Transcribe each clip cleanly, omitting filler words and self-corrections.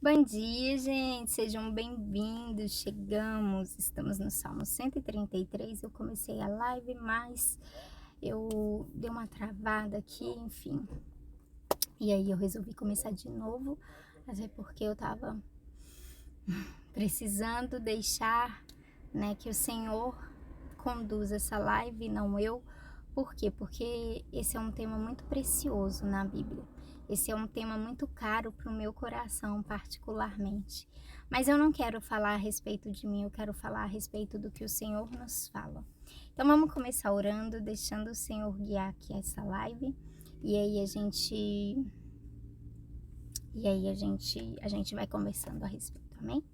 Bom dia, gente, sejam bem-vindos. Estamos no Salmo 133. Eu comecei a live, mas eu dei uma travada aqui, enfim. E aí eu resolvi começar de novo, até porque eu tava precisando deixar, né, que o Senhor conduza essa live, não eu. Por quê? Porque esse é um tema muito precioso na Bíblia. Esse é um tema muito caro para o meu coração, particularmente. Mas eu não quero falar a respeito de mim, eu quero falar a respeito do que o Senhor nos fala. Então vamos começar orando, deixando o Senhor guiar aqui essa live. E aí a gente vai conversando a respeito, amém?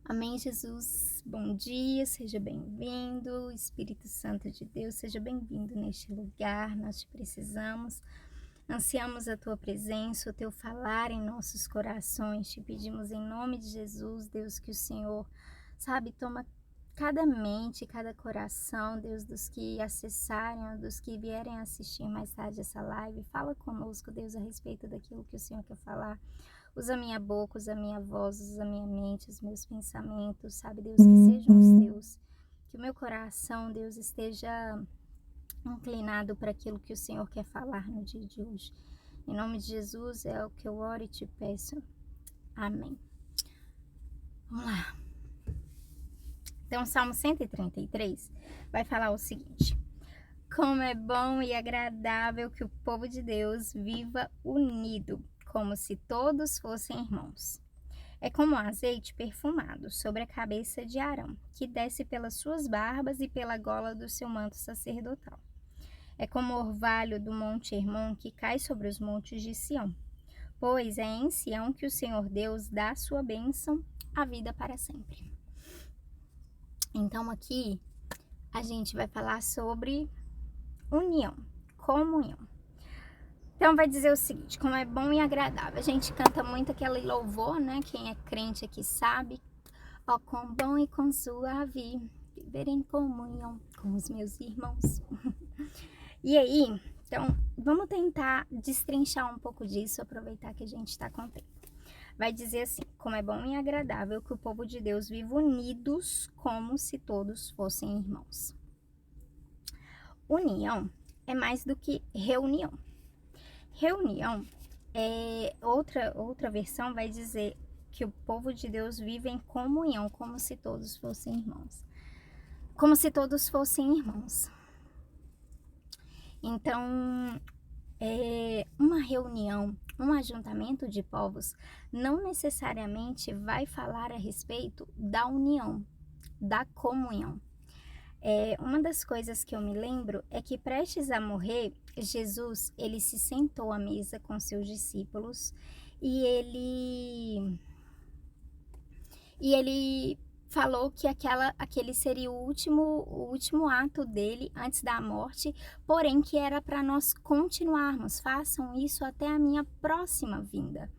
Amém, Jesus. Bom dia, seja bem-vindo. Espírito Santo de Deus, seja bem-vindo neste lugar. Nós te precisamos. Ansiamos a tua presença, o teu falar em nossos corações. Te pedimos em nome de Jesus, Deus, que o Senhor, sabe, toma cada mente, cada coração, Deus, dos que acessarem, dos que vierem assistir mais tarde essa live. Fala conosco, Deus, a respeito daquilo que o Senhor quer falar. Usa a minha boca, usa a minha voz, usa a minha mente, os meus pensamentos, sabe, Deus, que sejam os teus. Que o meu coração, Deus, esteja inclinado para aquilo que o Senhor quer falar no dia de hoje. Em nome de Jesus é o que eu oro e te peço. Amém. Vamos lá. Então, Salmo 133 vai falar o seguinte: como é bom e agradável que o povo de Deus viva unido, como se todos fossem irmãos. É como azeite perfumado sobre a cabeça de Arão, que desce pelas suas barbas e pela gola do seu manto sacerdotal. É como o orvalho do monte Hermon que cai sobre os montes de Sião, pois é em Sião que o Senhor Deus dá sua bênção, a vida para sempre. Então aqui a gente vai falar sobre união, comunhão. Então vai dizer o seguinte: como é bom e agradável. A gente canta muito aquele louvor, né? Quem é crente aqui sabe. Ó, quão bom e quão suave viver em comunhão com os meus irmãos. E aí, então, vamos tentar destrinchar um pouco disso, aproveitar que a gente está com tempo. Vai dizer assim: como é bom e agradável que o povo de Deus viva unidos como se todos fossem irmãos. União é mais do que reunião. Reunião é outra versão vai dizer que o povo de Deus vive em comunhão, como se todos fossem irmãos. Como se todos fossem irmãos. Então, uma reunião, um ajuntamento de povos, não necessariamente vai falar a respeito da união, da comunhão. Uma das coisas que eu me lembro é que prestes a morrer, Jesus, ele se sentou à mesa com seus discípulos e ele falou que aquele seria o último ato dele antes da morte, porém que era para nós continuarmos. Façam isso até a minha próxima vinda.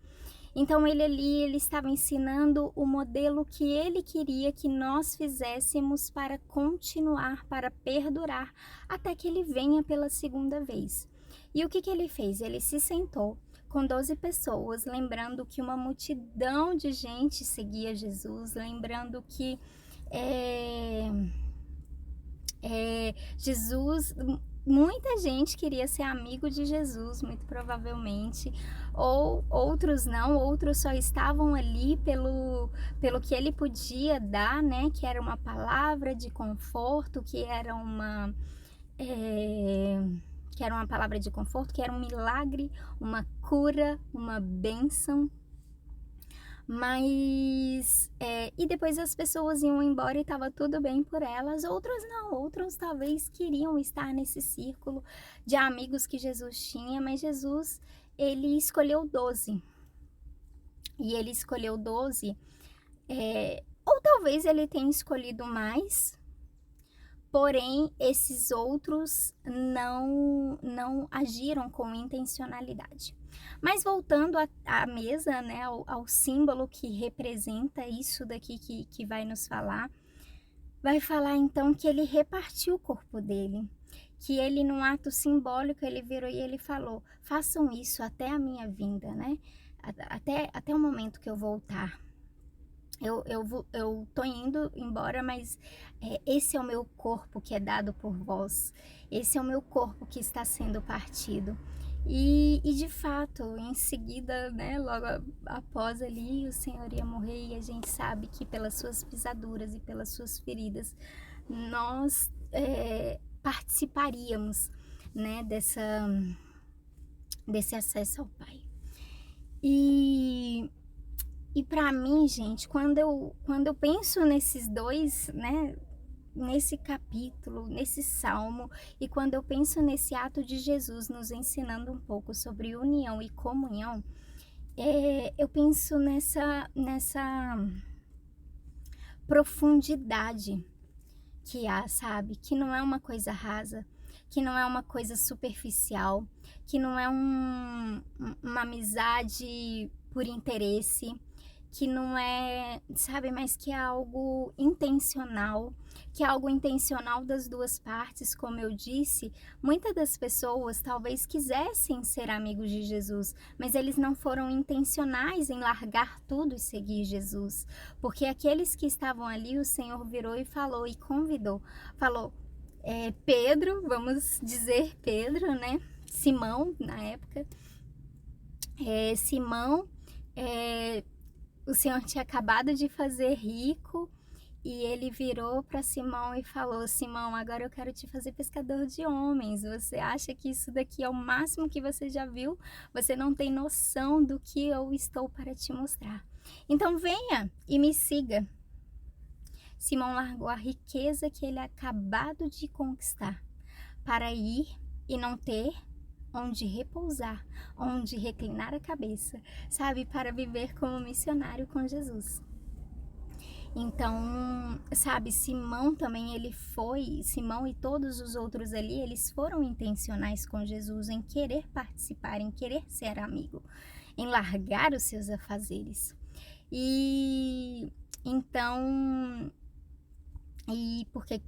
Então ele estava ensinando o modelo que ele queria que nós fizéssemos para continuar, para perdurar, até que ele venha pela segunda vez. E o que ele fez? Ele se sentou com 12 pessoas, lembrando que uma multidão de gente seguia Jesus, lembrando que Jesus, muita gente queria ser amigo de Jesus, muito provavelmente, ou outros não, outros só estavam ali pelo que ele podia dar, né? Que era uma palavra de conforto, que era uma palavra de conforto, que era um milagre, uma cura, uma bênção. Mas, e depois as pessoas iam embora e estava tudo bem por elas. Outros não, outros talvez queriam estar nesse círculo de amigos que Jesus tinha, mas Jesus, ele escolheu 12. E ele escolheu 12, ou talvez ele tenha escolhido mais, porém esses outros não agiram com intencionalidade. Mas voltando à mesa, né, ao símbolo que representa isso daqui que vai nos falar, vai falar então que ele repartiu o corpo dele, que ele num ato simbólico ele virou e ele falou: façam isso até a minha vinda, né? até o momento que eu voltar. Eu tô indo embora, mas esse é o meu corpo que é dado por vós. Esse é o meu corpo que está sendo partido. E de fato, em seguida, né, logo após ali, o Senhor ia morrer e a gente sabe que pelas suas pisaduras e pelas suas feridas, nós participaríamos, né, desse acesso ao Pai. E para mim, gente, quando eu penso nesses dois, né, nesse capítulo, nesse salmo, e quando eu penso nesse ato de Jesus nos ensinando um pouco sobre união e comunhão, eu penso nessa profundidade que há, sabe? Que não é uma coisa rasa, que não é uma coisa superficial, que não é uma amizade por interesse, que não é, sabe, mas que é algo intencional, que é algo intencional das duas partes, como eu disse. Muitas das pessoas talvez quisessem ser amigos de Jesus, mas eles não foram intencionais em largar tudo e seguir Jesus, porque aqueles que estavam ali, o Senhor virou e falou e convidou, falou, Pedro, vamos dizer Pedro, né? Simão, na época, Simão, o Senhor tinha acabado de fazer rico e ele virou para Simão e falou: Simão, agora eu quero te fazer pescador de homens. Você acha que isso daqui é o máximo que você já viu? Você não tem noção do que eu estou para te mostrar. Então venha e me siga. Simão largou a riqueza que ele acabado de conquistar para ir e não ter onde repousar, onde reclinar a cabeça, sabe, para viver como missionário com Jesus. Então, sabe, Simão também, Simão e todos os outros ali, eles foram intencionais com Jesus em querer participar, em querer ser amigo, em largar os seus afazeres. E então, porque,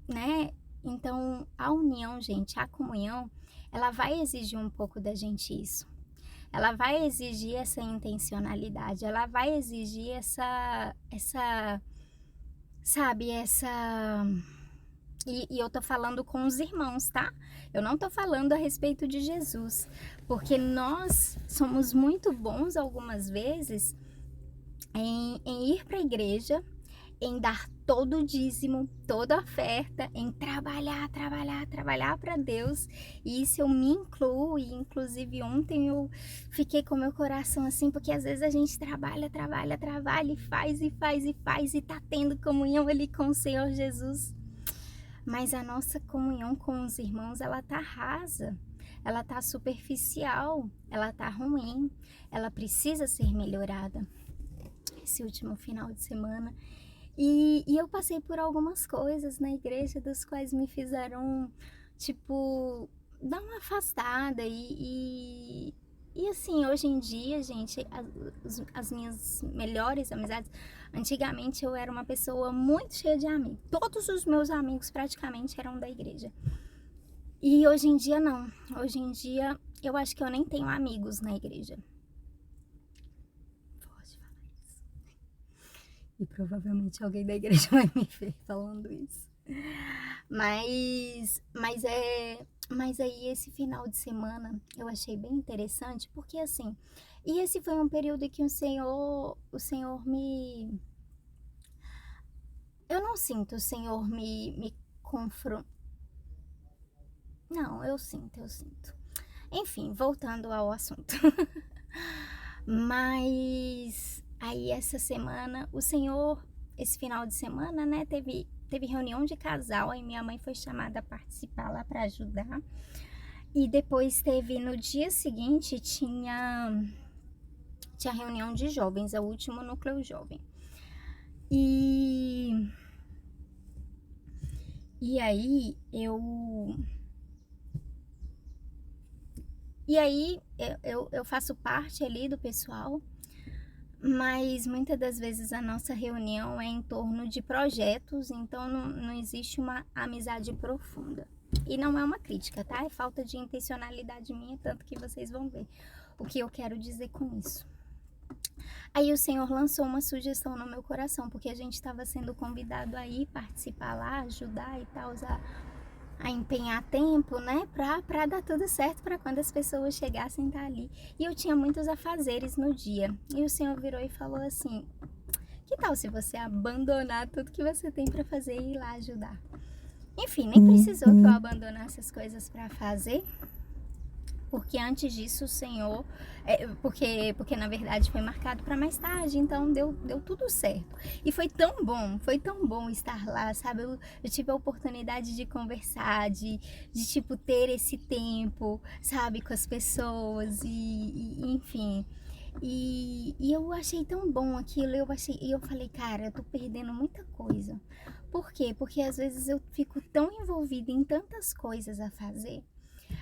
né? Então, a união, gente, a comunhão, ela vai exigir um pouco da gente isso. Ela vai exigir essa intencionalidade, ela vai exigir sabe, E eu tô falando com os irmãos, tá? Eu não tô falando a respeito de Jesus, porque nós somos muito bons algumas vezes em ir para a igreja, em dar todo o dízimo, toda a oferta, em trabalhar para Deus. E isso eu me incluo, e inclusive ontem eu fiquei com meu coração assim, porque às vezes a gente trabalha e faz e tá tendo comunhão ali com o Senhor Jesus. Mas a nossa comunhão com os irmãos, ela tá rasa, ela tá superficial, ela tá ruim, ela precisa ser melhorada. Esse último final de semana, e eu passei por algumas coisas na igreja das quais me fizeram, tipo, dar uma afastada. E assim, hoje em dia, gente, as minhas melhores amizades, antigamente eu era uma pessoa muito cheia de amigos. Todos os meus amigos praticamente eram da igreja. E hoje em dia não. Hoje em dia eu acho que eu nem tenho amigos na igreja. E provavelmente alguém da igreja vai me ver falando isso. Mas aí esse final de semana eu achei bem interessante, porque assim, e esse foi um período em que o Senhor me... Eu não sinto o Senhor me confrontar. Não, eu sinto. Enfim, voltando ao assunto. Mas aí essa semana, esse final de semana, né, teve reunião de casal, aí minha mãe foi chamada a participar lá para ajudar. E depois no dia seguinte, tinha reunião de jovens, é o último núcleo jovem. E aí eu faço parte ali do pessoal, mas muitas das vezes a nossa reunião é em torno de projetos, então não existe uma amizade profunda. E não é uma crítica, tá? É falta de intencionalidade minha, tanto que vocês vão ver o que eu quero dizer com isso. Aí o Senhor lançou uma sugestão no meu coração, porque a gente estava sendo convidado a ir participar lá, ajudar e tal, a empenhar tempo, né, pra dar tudo certo, para quando as pessoas chegassem estar ali. E eu tinha muitos afazeres no dia. E o Senhor virou e falou assim: que tal se você abandonar tudo que você tem para fazer e ir lá ajudar? Enfim, nem precisou que eu abandonasse as coisas para fazer, porque antes disso o Senhor, porque na verdade foi marcado para mais tarde, então deu tudo certo. E foi tão bom estar lá, sabe? Eu tive a oportunidade de conversar, de tipo ter esse tempo, sabe, com as pessoas e enfim. E eu achei tão bom aquilo, e eu falei, cara, eu tô perdendo muita coisa. Por quê? Porque às vezes eu fico tão envolvida em tantas coisas a fazer,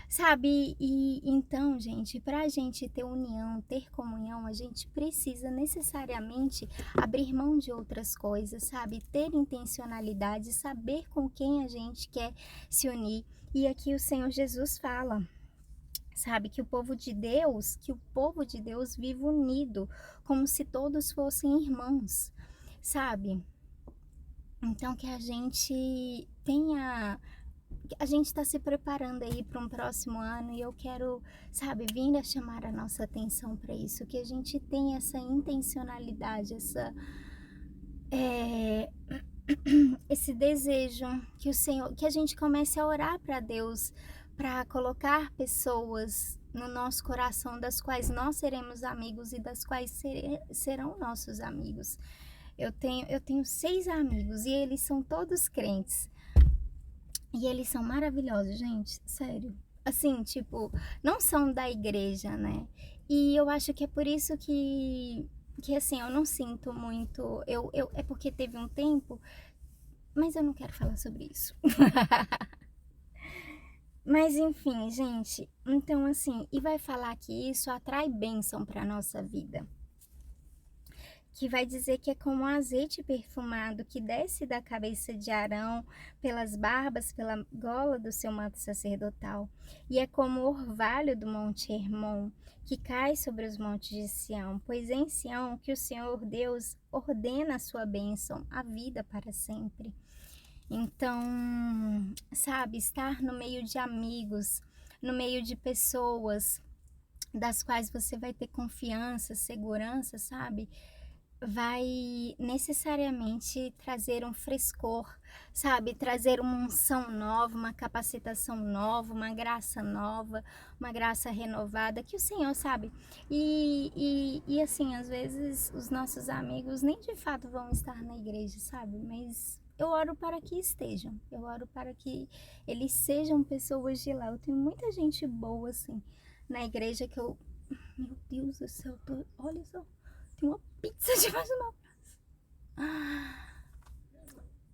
sabe? E então, gente, pra gente ter união, ter comunhão, a gente precisa necessariamente abrir mão de outras coisas, sabe? Ter intencionalidade, saber com quem a gente quer se unir. E aqui o Senhor Jesus fala, sabe, que o povo de Deus vive unido, como se todos fossem irmãos, sabe? Então que a gente tenha, a gente está se preparando aí para um próximo ano e eu quero, sabe, vir a chamar a nossa atenção para isso, que a gente tenha essa intencionalidade, é, esse desejo que o Senhor, que a gente comece a orar para Deus, para colocar pessoas no nosso coração das quais nós seremos amigos e das quais serão nossos amigos. Eu tenho 6 amigos e eles são todos crentes. E eles são maravilhosos, gente, sério. Assim, tipo, não são da igreja, né? E eu acho que é por isso que assim, eu não sinto muito. É porque teve um tempo, mas eu não quero falar sobre isso. Mas enfim, gente, então assim, e vai falar que isso atrai bênção para nossa vida, que vai dizer que é como um azeite perfumado que desce da cabeça de Arão, pelas barbas, pela gola do seu manto sacerdotal, e é como o orvalho do monte Hermon, que cai sobre os montes de Sião, pois em Sião que o Senhor Deus ordena a sua bênção, a vida para sempre. Então, sabe, estar no meio de amigos, no meio de pessoas das quais você vai ter confiança, segurança, sabe? Vai necessariamente trazer um frescor, sabe? Trazer uma unção nova, uma capacitação nova, uma graça renovada que o Senhor sabe. E assim, às vezes os nossos amigos nem de fato vão estar na igreja, sabe? Mas eu oro para que estejam, eu oro para que eles sejam pessoas de lá. Eu tenho muita gente boa, assim, na igreja que eu. Meu Deus do céu, olha só. Tem uma pizza debaixo do meu braço.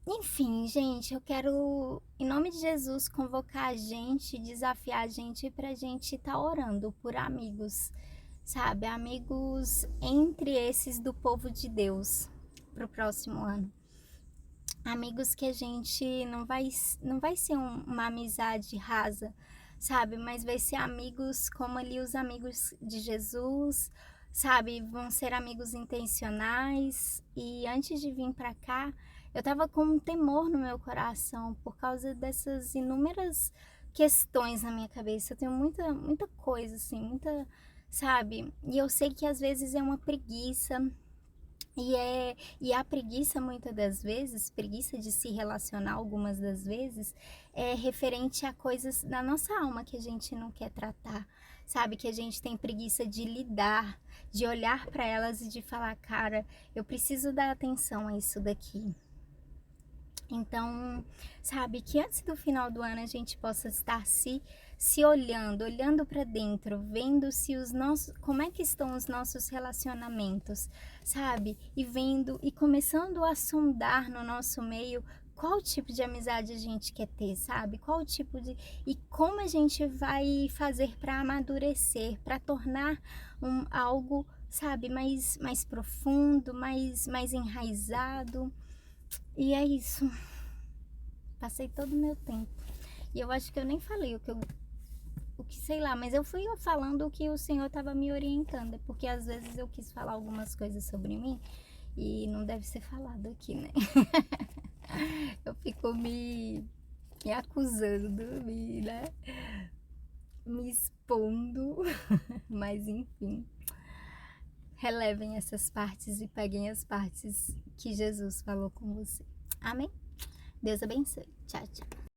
Enfim, gente, eu quero, em nome de Jesus, convocar a gente, desafiar a gente pra gente estar orando por amigos, sabe? Amigos entre esses do povo de Deus pro próximo ano. Amigos que a gente não vai ser uma amizade rasa, sabe? Mas vai ser amigos como ali os amigos de Jesus, sabe? Vão ser amigos intencionais. E antes de vir para cá, eu tava com um temor no meu coração por causa dessas inúmeras questões na minha cabeça. Eu tenho muita coisa assim, sabe? E eu sei que às vezes é uma preguiça. E a preguiça, muitas das vezes, preguiça de se relacionar algumas das vezes, é referente a coisas da nossa alma que a gente não quer tratar, sabe? Que a gente tem preguiça de lidar, de olhar para elas e de falar, cara, eu preciso dar atenção a isso daqui. Então, sabe, que antes do final do ano a gente possa estar se olhando para dentro, vendo se os nossos, como é que estão os nossos relacionamentos, sabe? E vendo e começando a sondar no nosso meio qual tipo de amizade a gente quer ter, sabe? Qual tipo de e como a gente vai fazer para amadurecer, para tornar algo, sabe, mais profundo, mais enraizado. E é isso. Passei todo o meu tempo. E eu acho que eu nem falei o que eu o que sei lá, mas eu fui falando o que o Senhor estava me orientando, é porque às vezes eu quis falar algumas coisas sobre mim e não deve ser falado aqui, né? Eu fico me acusando, me expondo, mas enfim, relevem essas partes e peguem as partes que Jesus falou com você. Amém? Deus abençoe. Tchau, tchau.